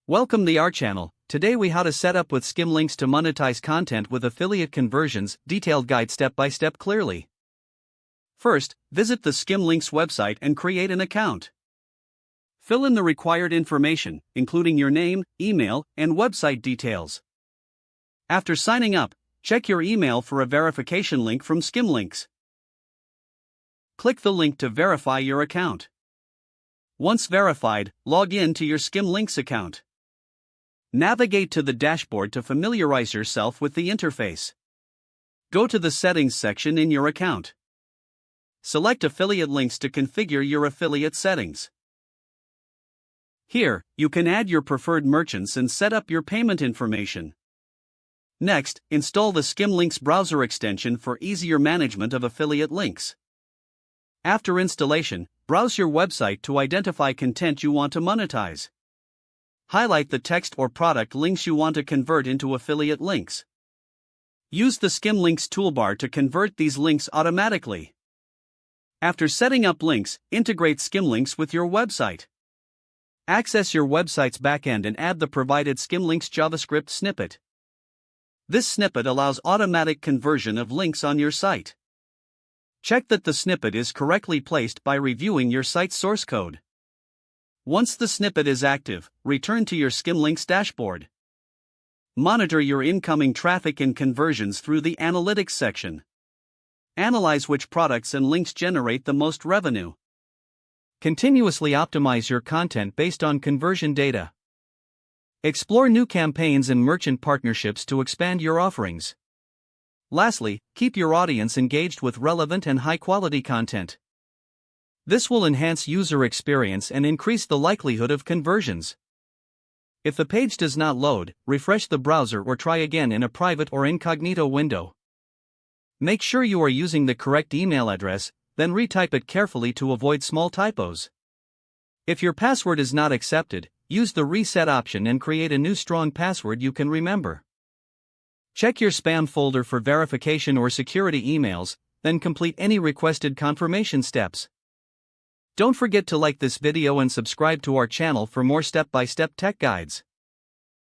Welcome to our channel. Today we how to set up with Skimlinks to monetize content with affiliate conversions, detailed guide step by step clearly. First, visit the Skimlinks website and create an account. Fill in the required information, including your name, email, and website details. After signing up, check your email for a verification link from Skimlinks. Click the link to verify your account. Once verified, log in to your Skimlinks account. Navigate to the dashboard to familiarize yourself with the interface. Go to the Settings section in your account. Select Affiliate Links to configure your affiliate settings. Here, you can add your preferred merchants and set up your payment information. Next, install the Skimlinks browser extension for easier management of affiliate links. After installation, browse your website to identify content you want to monetize. Highlight the text or product links you want to convert into affiliate links. Use the Skimlinks toolbar to convert these links automatically. After setting up links, integrate Skimlinks with your website. Access your website's backend and add the provided Skimlinks JavaScript snippet. This snippet allows automatic conversion of links on your site. Check that the snippet is correctly placed by reviewing your site's source code. Once the snippet is active, return to your Skimlinks dashboard. Monitor your incoming traffic and conversions through the Analytics section. Analyze which products and links generate the most revenue. Continuously optimize your content based on conversion data. Explore new campaigns and merchant partnerships to expand your offerings. Lastly, keep your audience engaged with relevant and high-quality content. This will enhance user experience and increase the likelihood of conversions. If the page does not load, refresh the browser or try again in a private or incognito window. Make sure you are using the correct email address, then retype it carefully to avoid small typos. If your password is not accepted, use the reset option and create a new strong password you can remember. Check your spam folder for verification or security emails, then complete any requested confirmation steps. Don't forget to like this video and subscribe to our channel for more step-by-step tech guides.